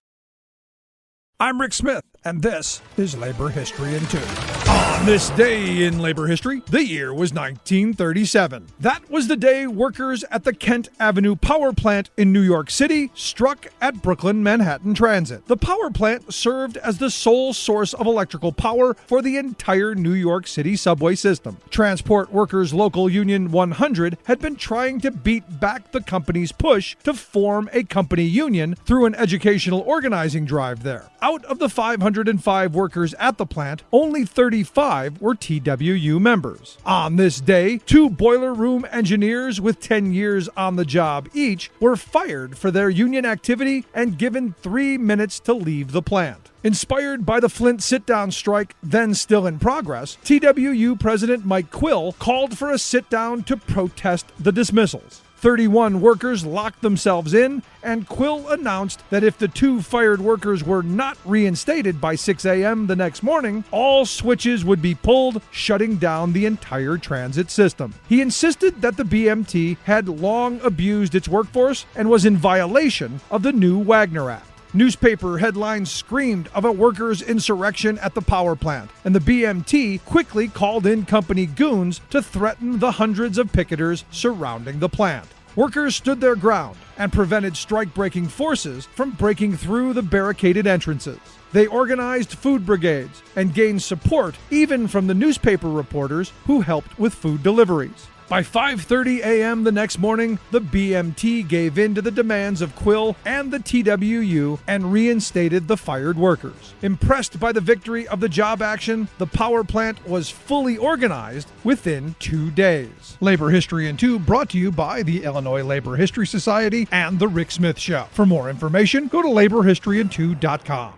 I'm Rick Smith, and this is Labor History in 2. On this day in labor history, the year was 1937. That was the day workers at the Kent Avenue Power Plant in New York City struck at Brooklyn Manhattan Transit. The power plant served as the sole source of electrical power for the entire New York City subway system. Transport Workers Local Union 100 had been trying to beat back the company's push to form a company union through an educational organizing drive there. Out of the 505 workers at the plant, only 35 were TWU members. On this day, 2 boiler room engineers with 10 years on the job each were fired for their union activity and given 3 minutes to leave the plant. Inspired by the Flint sit-down strike, then still in progress, TWU President Mike Quill called for a sit-down to protest the dismissals. 31 workers locked themselves in, and Quill announced that if the 2 fired workers were not reinstated by 6 a.m. the next morning, all switches would be pulled, shutting down the entire transit system. He insisted that the BMT had long abused its workforce and was in violation of the new Wagner Act. Newspaper headlines screamed of a workers' insurrection at the power plant, and the BMT quickly called in company goons to threaten the hundreds of picketers surrounding the plant. Workers stood their ground and prevented strike-breaking forces from breaking through the barricaded entrances. They organized food brigades and gained support even from the newspaper reporters who helped with food deliveries. By 5:30 a.m. the next morning, the BMT gave in to the demands of Quill and the TWU and reinstated the fired workers. Impressed by the victory of the job action, the power plant was fully organized within 2 days. Labor History in 2 brought to you by the Illinois Labor History Society and The Rick Smith Show. For more information, go to laborhistoryin2.com.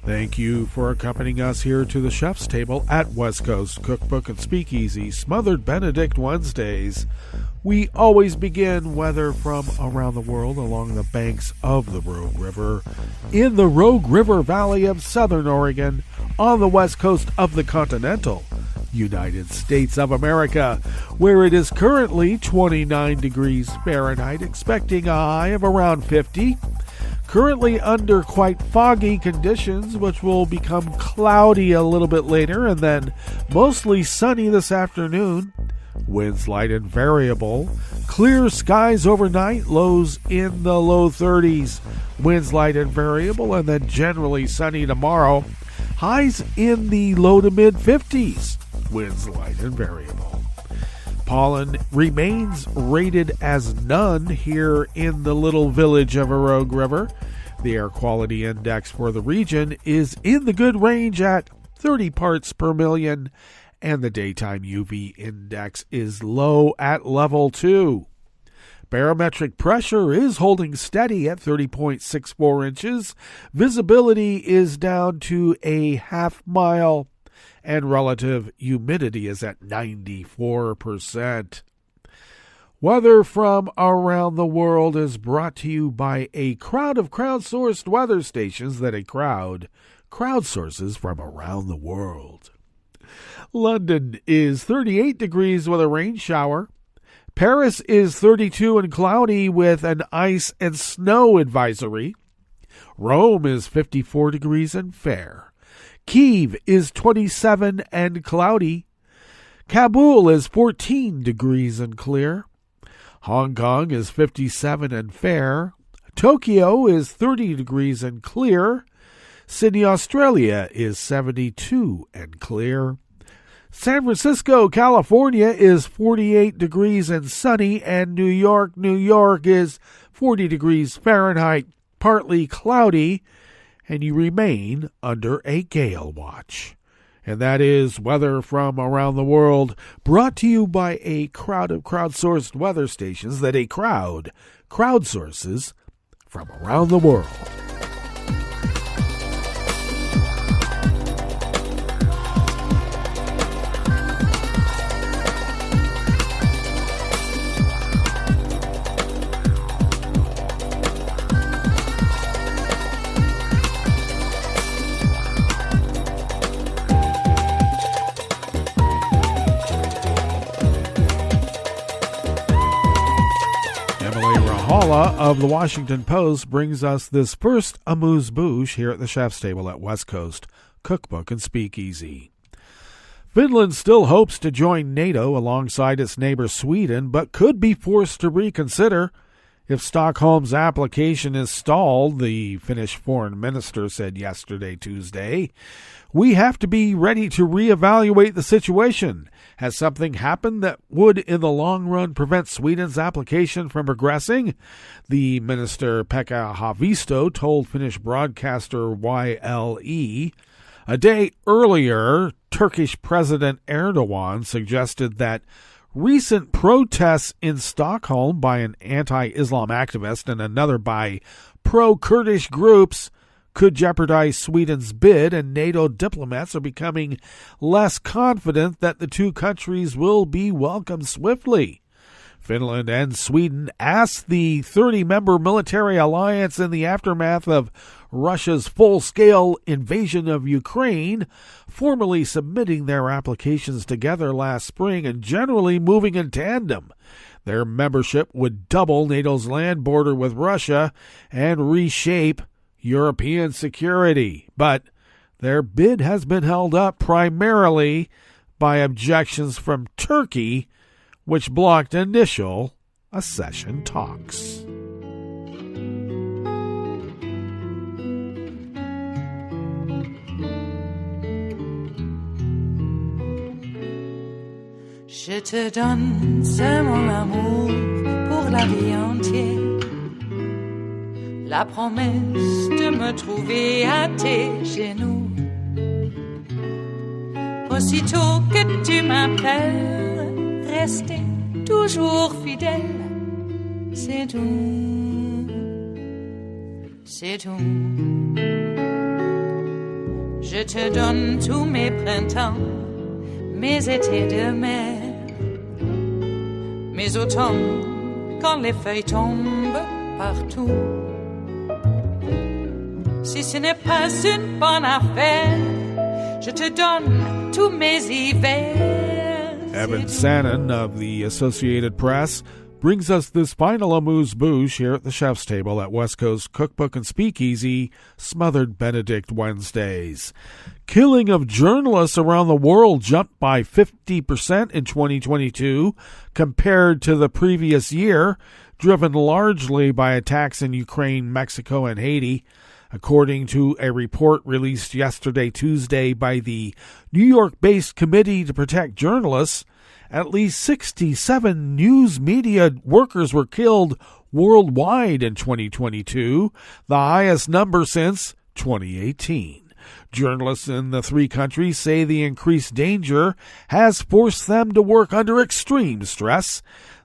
Thank you for accompanying us here to the chef's table at West Coast Cookbook and Speakeasy, Smothered Benedict Wednesdays. We always begin weather from around the world along the banks of the Rogue River, in the Rogue River Valley of Southern Oregon, on the west coast of the continental United States of America, where it is currently 29 degrees Fahrenheit, expecting a high of around 50. Currently under quite foggy conditions, which will become cloudy a little bit later, and then mostly sunny this afternoon. Winds light and variable. Clear skies overnight, lows in the low 30s. Winds light and variable, and then generally sunny tomorrow. Highs in the low to mid 50s. Winds light and variable. Pollen remains rated as none here in the little village of Rogue River. The air quality index for the region is in the good range at 30 parts per million, and the daytime UV index is low at level 2. Barometric pressure is holding steady at 30.64 inches. Visibility is down to a half mile, and relative humidity is at 94%. Weather from around the world is brought to you by a crowd of crowdsourced weather stations that a crowd crowdsources from around the world. London is 38 degrees with a rain shower. Paris is 32 and cloudy with an ice and snow advisory. Rome is 54 degrees and fair. Kyiv is 27 and cloudy. Kabul is 14 degrees and clear. Hong Kong is 57 and fair. Tokyo is 30 degrees and clear. Sydney, Australia is 72 and clear. San Francisco, California is 48 degrees and sunny, and New York is 40 degrees Fahrenheit, partly cloudy, and you remain under a gale watch. And that is weather from around the world, brought to you by a crowd of crowdsourced weather stations that a crowd crowdsources from around the world. Of the Washington Post brings us this first amuse-bouche here at the chef's table at West Coast Cookbook and Speakeasy. Finland still hopes to join NATO alongside its neighbor Sweden, but could be forced to reconsider if Stockholm's application is stalled, the Finnish foreign minister said yesterday, Tuesday. We have to be ready to reevaluate the situation. Has something happened that would, in the long run, prevent Sweden's application from progressing? The minister, Pekka Haavisto, told Finnish broadcaster YLE. A day earlier, Turkish President Erdogan suggested that recent protests in Stockholm by an anti-Islam activist and another by pro-Kurdish groups could jeopardize Sweden's bid, and NATO diplomats are becoming less confident that the two countries will be welcomed swiftly. Finland and Sweden asked the 30-member military alliance in the aftermath of Russia's full-scale invasion of Ukraine, formally submitting their applications together last spring and generally moving in tandem. Their membership would double NATO's land border with Russia and reshape European security, but their bid has been held up primarily by objections from Turkey, which blocked initial accession talks. Je te donne ce mon amour pour la vie entière. La promesse de me trouver à tes genoux. Aussitôt que tu m'appelles, rester toujours fidèle. C'est tout, c'est tout. Je te donne tous mes printemps, mes étés de mer, mes automnes quand les feuilles tombent partout. Si ce n'est pas une bonne affaire, je te donne tous mes hivers. Evan Sannon of the Associated Press brings us this final amuse-bouche here at the chef's table at West Coast Cookbook and Speakeasy, Smothered Benedict Wednesdays. Killing of journalists around the world jumped by 50% in 2022 compared to the previous year, driven largely by attacks in Ukraine, Mexico, and Haiti. According to a report released yesterday, Tuesday, by the New York-based Committee to Protect Journalists, at least 67 news media workers were killed worldwide in 2022, the highest number since 2018. Journalists in the three countries say the increased danger has forced them to work under extreme stress.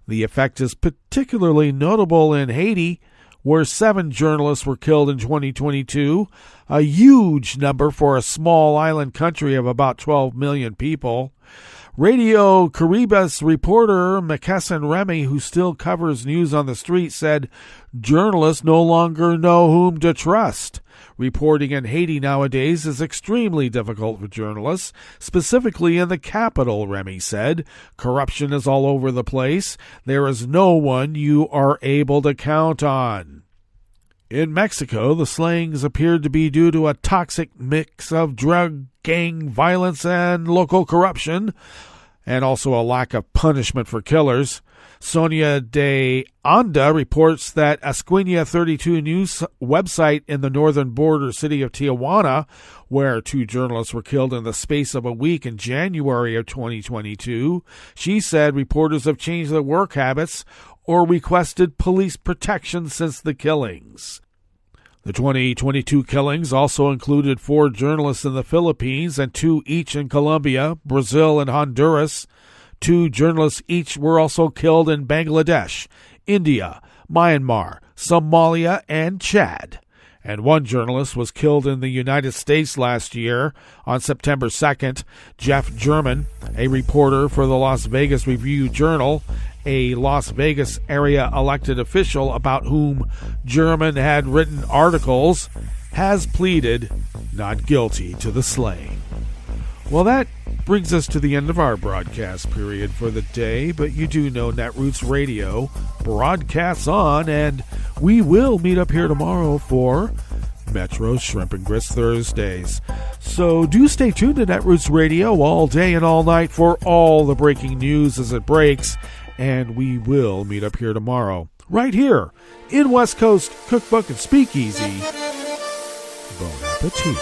The effect is particularly notable in Haiti, where 7 journalists were killed in 2022, a huge number for a small island country of about 12 million people. Radio Caribbe's reporter McKesson Remy, who still covers news on the street, said journalists no longer know whom to trust. Reporting in Haiti nowadays is extremely difficult for journalists, specifically in the capital, Remy said. Corruption is all over the place. There is no one you are able to count on. In Mexico, the slayings appeared to be due to a toxic mix of drug, gang violence, and local corruption. and also a lack of punishment for killers. Sonia de Anda reports that Esquina 32 news website in the northern border city of Tijuana, where 2 journalists were killed in the space of a week in January of 2022. She said reporters have changed their work habits or requested police protection since the killings. The 2022 killings also included 4 journalists in the Philippines and 2 each in Colombia, Brazil, and Honduras. 2 journalists each were also killed in Bangladesh, India, Myanmar, Somalia, and Chad. And 1 journalist was killed in the United States last year. On September 2nd, Jeff German, a reporter for the Las Vegas Review-Journal, a Las Vegas area elected official about whom German had written articles, has pleaded not guilty to the slaying. Well, that brings us to the end of our broadcast period for the day, but you do know Netroots Radio broadcasts on, and we will meet up here tomorrow for Metro Shrimp and Grits Thursdays. So do stay tuned to Netroots Radio all day and all night for all the breaking news as it breaks, and we will meet up here tomorrow, right here in West Coast Cookbook and Speakeasy. Bon appetit.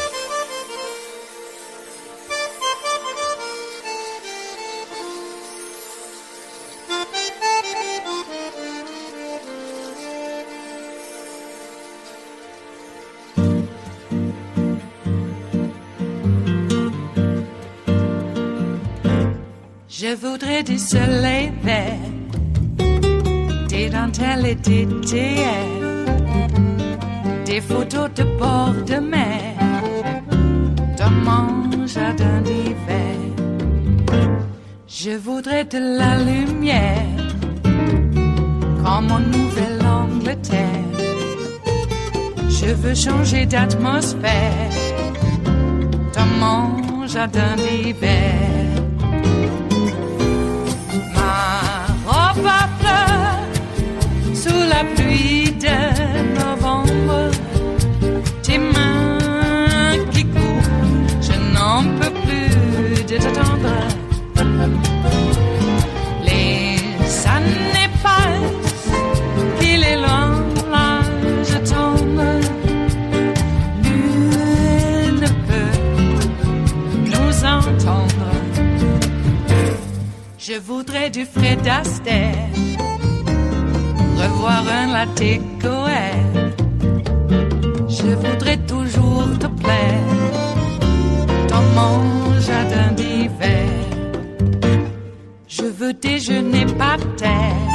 Je voudrais du soleil vert, des dentelles et des théères, des photos de bord de mer, dans mon jardin d'hiver. Je voudrais de la lumière, comme en Nouvelle-Angleterre. Je veux changer d'atmosphère, dans mon jardin d'hiver. À fleurs sous la pluie de novembre, tes mains qui courent, je n'en peux plus de t'attendre. Les années passent, qu'il est loin, là je tombe. Nul ne peut nous entendre. Je voudrais du Fred Astaire, revoir un latte Goël. Je voudrais toujours te plaire dans mon jardin d'hiver. Je veux déjeuner par terre,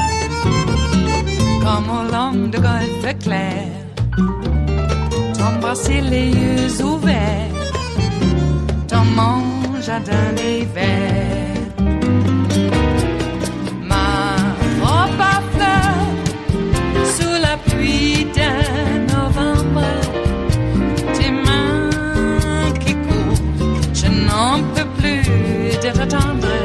comme au long de golfe clair. T'embrasser les yeux ouverts dans mon jardin d'hiver. Pluie de novembre, tes mains qui courent, je n'en peux plus de t'attendre.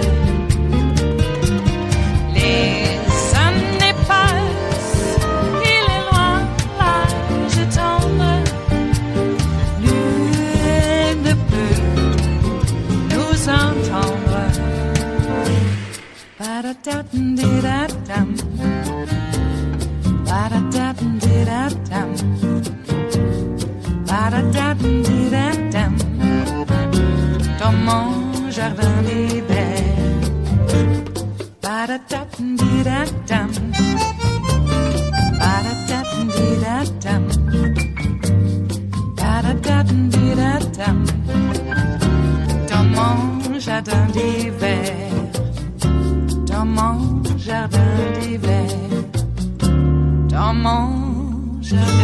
Les années passent, il est loin, là je tombe. Nul ne peut nous entendre. Ba-da-da-dum-di-da-dum. Ba-da-da-dum-di-da-dum. Ba-da-da-dum-di-da-dum. Dans mon jardin d'hiver. Ba-da-da-dum-di-da-dum. Ba-da-da-dum-di-da-dum. Ba-da-da-dum-di-da-dum. Dans mon jardin d'hiver. Dans mon jardin d'hiver. Dans mon jardin.